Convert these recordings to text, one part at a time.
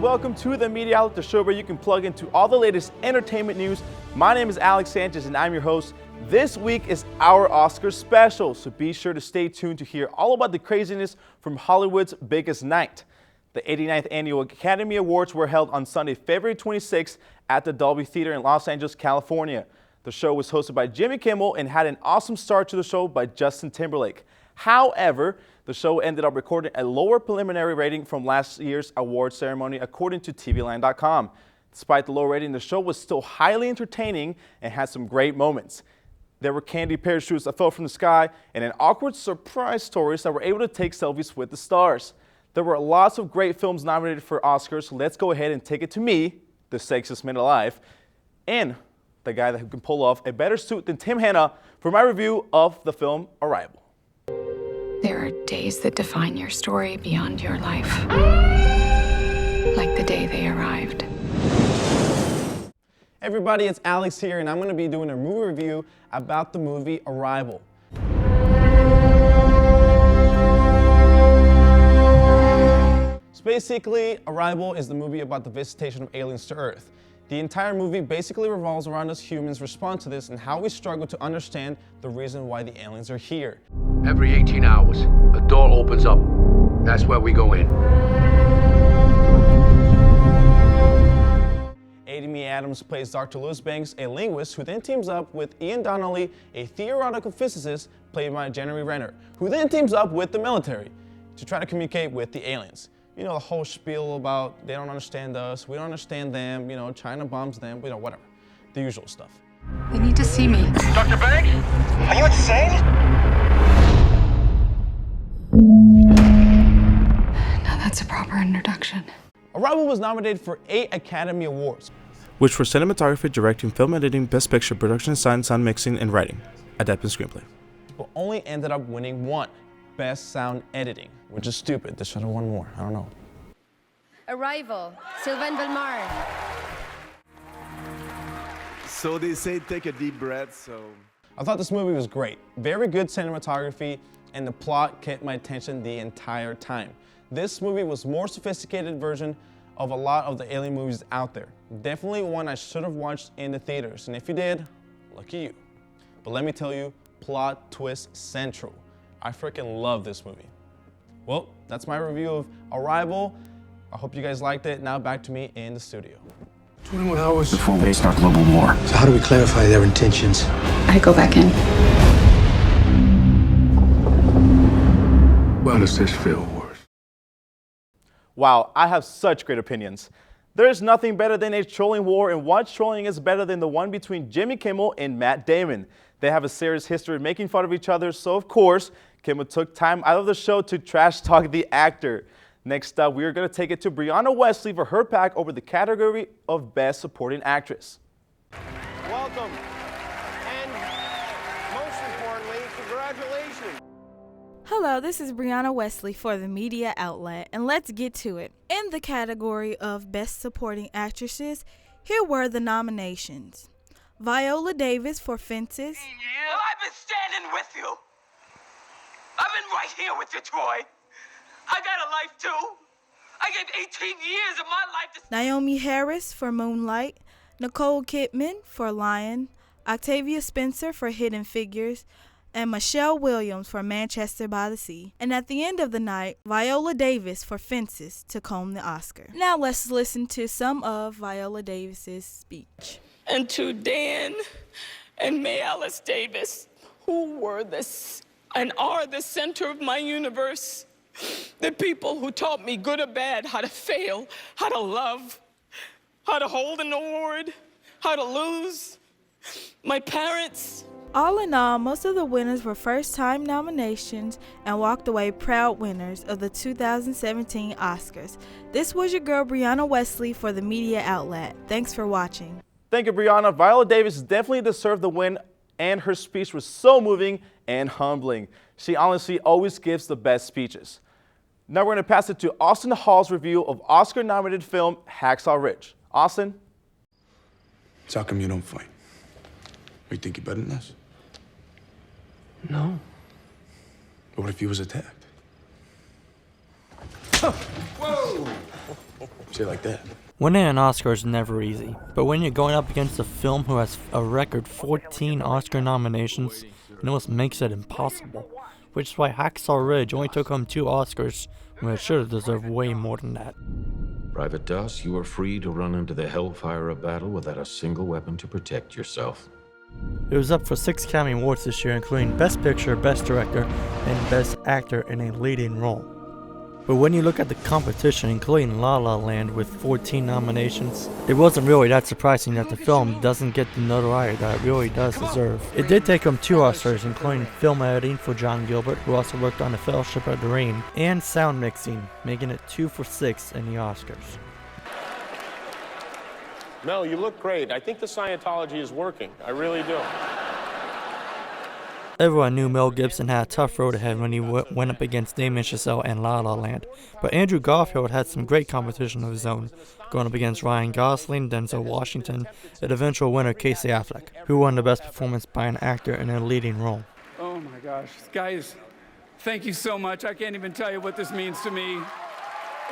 and welcome to the Media Outlet, the show where you can plug into all the latest entertainment news. My name is Alex Sanchez and I'm your host. This week is our Oscars special, so be sure to stay tuned to hear all about the craziness from Hollywood's biggest night. The 89th Annual Academy Awards were held on Sunday, February 26th at the Dolby Theater in Los Angeles, California. The show was hosted by Jimmy Kimmel and had an awesome start to the show by Justin Timberlake. However, the show ended up recording a lower preliminary rating from last year's award ceremony, according to TVLand.com. Despite the low rating, the show was still highly entertaining and had some great moments. There were candy parachutes that fell from the sky and an awkward surprise stories that were able to take selfies with the stars. There were lots of great films nominated for Oscars, so let's go ahead and take it to me, the sexiest man alive, and the guy that can pull off a better suit than Tim Hanna for my review of the film Arrival. There are days that define your story beyond your life. Like the day they arrived. Hey everybody, it's Alex here, and I'm going to be doing a movie review about the movie Arrival. So basically, Arrival is the movie about the visitation of aliens to Earth. The entire movie basically revolves around us humans' response to this and how we struggle to understand the reason why the aliens are here. Every 18 hours, a door opens up. That's where we go in. Amy Adams plays Dr. Lewis Banks, a linguist who then teams up with Ian Donnelly, a theoretical physicist played by Jeremy Renner, who then teams up with the military to try to communicate with the aliens. You know, the whole spiel about they don't understand us, we don't understand them, you know, China bombs them, you know, whatever. The usual stuff. They need to see me. Dr. Banks? Are you insane? Now that's a proper introduction. Arrival was nominated for 8 Academy Awards, Which were cinematography, directing, film editing, best picture, production design, sound mixing, and writing, adapted screenplay. but only ended up winning 1, Best Sound Editing, which is stupid. They should have won more. I don't know. Arrival, Sylvain Bellemare. So they say take a deep breath, so... I thought this movie was great. Very good cinematography, and the plot kept my attention the entire time. This movie was a more sophisticated version of a lot of the alien movies out there. Definitely one I should have watched in the theaters, and if you did, lucky you. But let me tell you, plot twist central. I freaking love this movie. Well, that's my review of Arrival. I hope you guys liked it. Now back to me in the studio. 21 hours. Before we start global war. So how do we clarify their intentions? I go back in. Why does this feel worse? Wow, I have such great opinions. There's nothing better than a trolling war, and what trolling is better than the one between Jimmy Kimmel and Matt Damon? They have a serious history of making fun of each other, so of course, Kimmel took time out of the show to trash talk the actor. Next up, we are going to take it to Brianna Wesley for her pack over the category of Best Supporting Actress. Welcome. And most importantly, congratulations. Hello, this is Brianna Wesley for the Media Outlet, and let's get to it. In the category of Best Supporting Actresses, here were the nominations. Viola Davis for Fences. Well, I've been standing with you. I've been right here with you, Troy. I got a life too. I gave 18 years of my life to... Naomi Harris for Moonlight. Nicole Kidman for Lion. Octavia Spencer for Hidden Figures. And Michelle Williams for Manchester by the Sea. And at the end of the night, Viola Davis for Fences to comb the Oscar. Now let's listen to some of Viola Davis's speech. And to Dan and May Alice Davis, who were and are the center of my universe. The people who taught me good or bad, how to fail, how to love, how to hold an award, how to lose. My parents. All in all, most of the winners were first-time nominations and walked away proud winners of the 2017 Oscars. This was your girl Brianna Wesley for the Media Outlet. Thanks for watching. Thank you, Brianna. Viola Davis definitely deserved the win, and her speech was so moving and humbling. She honestly always gives the best speeches. Now we're going to pass it to Austin Hall's review of Oscar-nominated film Hacksaw Ridge. Austin? So how come you don't fight? You think you're better than us? No. But what if you was attacked? Whoa! Shit like that. Winning an Oscar is never easy, but when you're going up against a film who has a record 14 Oscar nominations, it almost makes it impossible. Which is why Hacksaw Ridge only took home 2 Oscars, when it should have deserved way more than that. Private Doss, you are free to run into the hellfire of battle without a single weapon to protect yourself. It was up for 6 Academy Awards this year, including Best Picture, Best Director, and Best Actor in a leading role. But when you look at the competition, including La La Land with 14 nominations, it wasn't really that surprising that the film doesn't get the notoriety that it really does deserve. It did take home 2 Oscars, including film editing for John Gilbert, who also worked on The Fellowship of the Ring, and sound mixing, making it 2 for 6 in the Oscars. Mel, you look great. I think the Scientology is working. I really do. Everyone knew Mel Gibson had a tough road ahead when he went up against Damien Chazelle and La La Land, but Andrew Garfield had some great competition of his own, going up against Ryan Gosling, Denzel Washington, and eventual winner Casey Affleck, who won the Best Performance by an Actor in a Leading Role. Oh my gosh, guys, thank you so much. I can't even tell you what this means to me.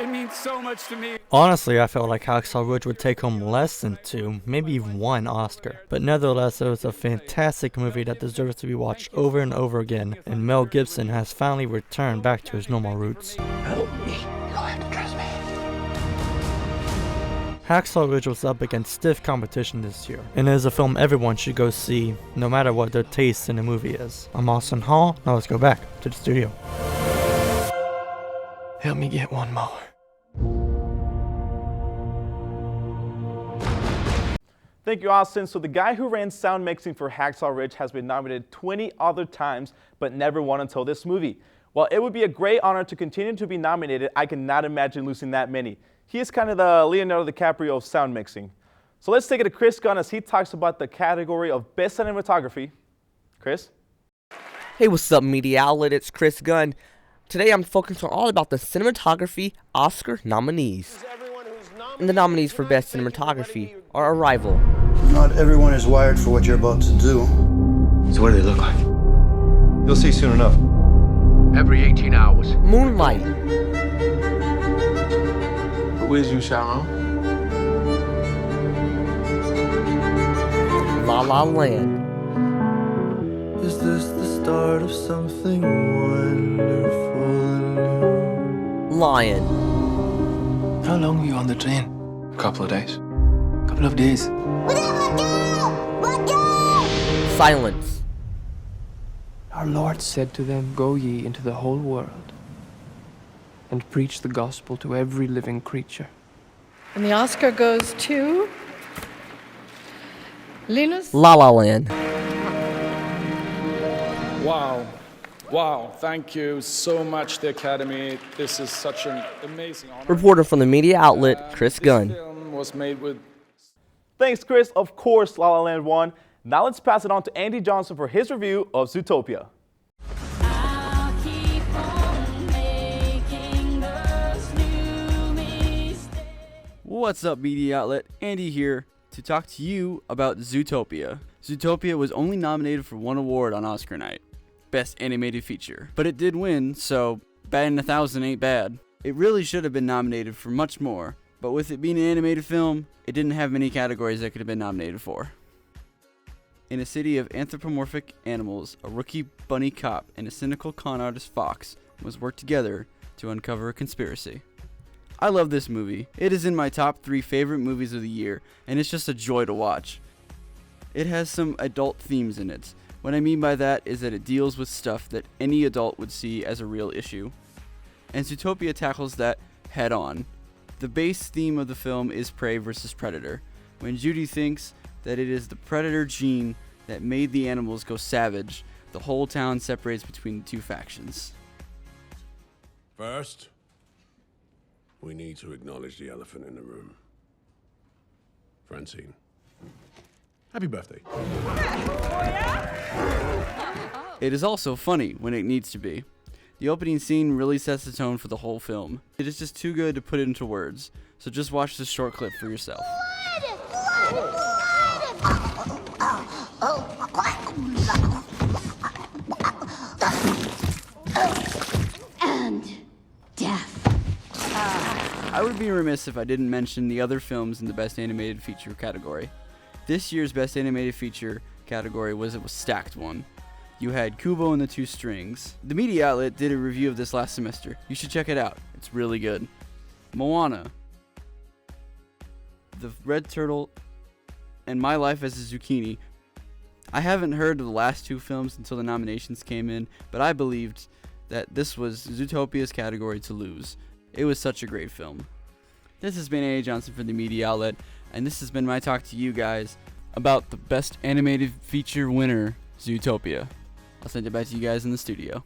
It means so much to me. Honestly, I felt like Hacksaw Ridge would take home less than 2, maybe even 1 Oscar. But nevertheless, it was a fantastic movie that deserves to be watched over and over again, and Mel Gibson has finally returned back to his normal roots. Help me. You'll have to trust me. Hacksaw Ridge was up against stiff competition this year, and it is a film everyone should go see, no matter what their taste in the movie is. I'm Austin Hall, now let's go back to the studio. Help me get one more. Thank you, Austin. So the guy who ran sound mixing for Hacksaw Ridge has been nominated 20 other times, but never won until this movie. While it would be a great honor to continue to be nominated, I cannot imagine losing that many. He is kind of the Leonardo DiCaprio of sound mixing. So let's take it to Chris Gunn as he talks about the category of Best Cinematography. Chris? Hey, what's up, media outlet? It's Chris Gunn. Today I'm focusing all about the cinematography Oscar nominees. And the nominees for Best Cinematography are Arrival. Not everyone is wired for what you're about to do. So what do they look like? You'll see soon enough. Every 18 hours. Moonlight. Where's you, Sharon? La La Land. Is this the start of something wonderful and new? Lion. How long were you on the train? A couple of days. A couple of days. Silence. Our Lord said to them, "Go ye into the whole world and preach the gospel to every living creature." And the Oscar goes to Linus. La La Land. Wow. Wow, thank you so much, the Academy. This is such an amazing honor. Reporter from the media outlet, Chris Gunn. This film was made with... Thanks, Chris. Of course, La La Land won. Now let's pass it on to Andy Johnson for his review of Zootopia. What's up, media outlet? Andy here to talk to you about Zootopia. Zootopia was only nominated for 1 award on Oscar night. Best Animated Feature. But it did win, so batting 1,000 ain't bad. It really should have been nominated for much more, but with it being an animated film, it didn't have many categories that could have been nominated for. In a city of anthropomorphic animals, a rookie bunny cop and a cynical con artist fox must work together to uncover a conspiracy. I love this movie. It is in my top 3 favorite movies of the year, and it's just a joy to watch. It has some adult themes in it. What I mean by that is that it deals with stuff that any adult would see as a real issue. And Zootopia tackles that head on. The base theme of the film is prey versus predator. When Judy thinks that it is the predator gene that made the animals go savage, the whole town separates between the 2 factions. First, we need to acknowledge the elephant in the room. Francine. Happy birthday. It is also funny when it needs to be. The opening scene really sets the tone for the whole film. It is just too good to put into words, so just watch this short clip for yourself. And death. I would be remiss if I didn't mention the other films in the Best Animated Feature category. This year's Best Animated Feature category was a stacked one. You had Kubo and the Two Strings. The Media Outlet did a review of this last semester. You should check it out. It's really good. Moana, The Red Turtle, and My Life as a Zucchini. I haven't heard of the last two films until the nominations came in, but I believed that this was Zootopia's category to lose. It was such a great film. This has been A. Johnson for the Media Outlet, and this has been my talk to you guys about the Best Animated Feature winner, Zootopia. I'll send it back to you guys in the studio.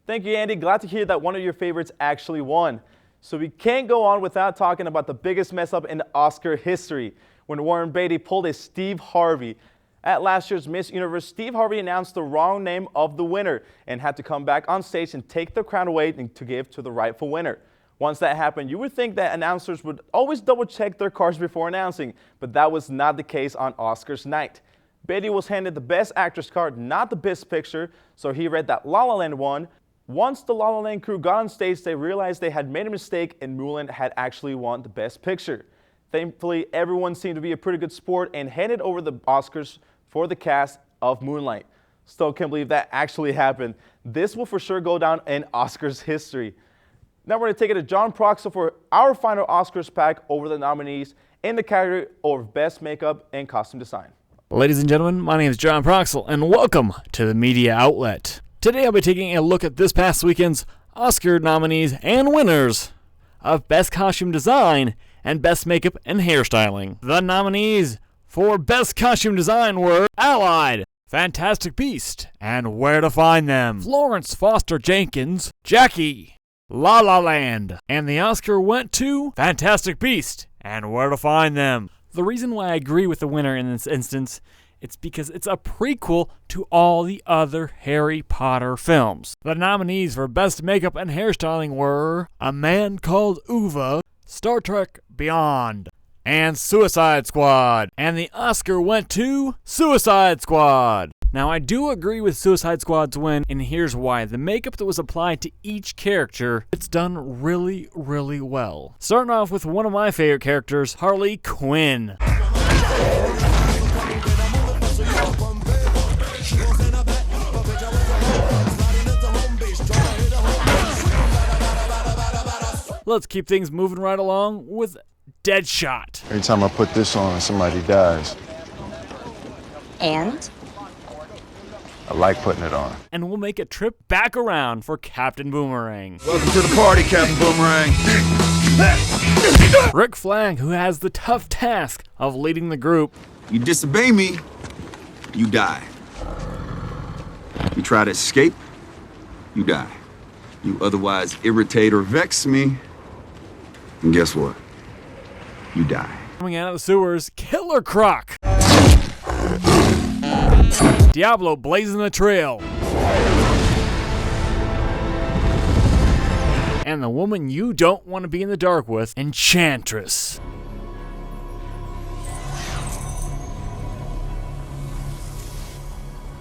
Thank you, Andy. Glad to hear that one of your favorites actually won. So we can't go on without talking about the biggest mess up in Oscar history, when Warren Beatty pulled a Steve Harvey. At last year's Miss Universe, Steve Harvey announced the wrong name of the winner and had to come back on stage and take the crown away to give to the rightful winner. Once that happened, you would think that announcers would always double check their cards before announcing, but that was not the case on Oscars night. Beatty was handed the Best Actress card, not the Best Picture, so he read that La La Land won. Once the La La Land crew got on stage, they realized they had made a mistake and Mulan had actually won the Best Picture. Thankfully, everyone seemed to be a pretty good sport and handed over the Oscars for the cast of Moonlight. Still can't believe that actually happened. This will for sure go down in Oscars history. Now we're going to take it to John Proxel for our final Oscars pack over the nominees in the category of Best Makeup and Costume Design. Ladies and gentlemen, my name is John Proxel, and welcome to the Media Outlet. Today I'll be taking a look at this past weekend's Oscar nominees and winners of Best Costume Design and Best Makeup and Hairstyling. The nominees for Best Costume Design were Allied, Fantastic Beast, and Where to Find Them, Florence Foster Jenkins, Jackie, La La Land, and the Oscar went to Fantastic Beast and Where to Find Them. The reason why I agree with the winner in this instance, it's because it's a prequel to all the other Harry Potter films. The nominees for Best Makeup and Hairstyling were A Man Called Ove, Star Trek Beyond, and Suicide Squad. And the Oscar went to Suicide Squad. Now, I do agree with Suicide Squad's win, and here's why. The makeup that was applied to each character, it's done really, really well. Starting off with one of my favorite characters, Harley Quinn. Let's keep things moving right along with Deadshot. Every time I put this on, somebody dies. And? I like putting it on. And we'll make a trip back around for Captain Boomerang. Welcome to the party, Captain Boomerang. Rick Flag, who has the tough task of leading the group. You disobey me, you die. You try to escape, you die. You otherwise irritate or vex me, and guess what? You die. Coming out of the sewers, Killer Croc. Diablo blazing the trail. And the woman you don't want to be in the dark with, Enchantress.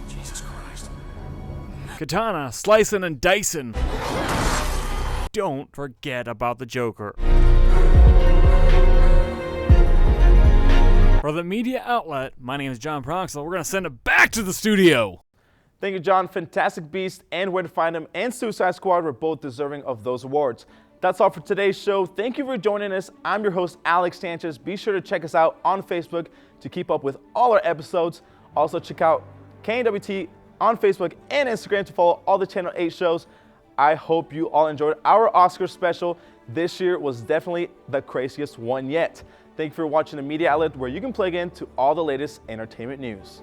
Jesus Christ. Katana slicing and dicing. Don't forget about the Joker. For the Media Outlet, my name is John Proxel. We're going to send it back to the studio. Thank you, John. Fantastic Beast and Where to Find Them and Suicide Squad were both deserving of those awards. That's all for today's show. Thank you for joining us. I'm your host, Alex Sanchez. Be sure to check us out on Facebook to keep up with all our episodes. Also, check out KNWT on Facebook and Instagram to follow all the Channel 8 shows. I hope you all enjoyed our Oscar special. This year was definitely the craziest one yet. Thank you for watching the Media Outlet, where you can plug in to all the latest entertainment news.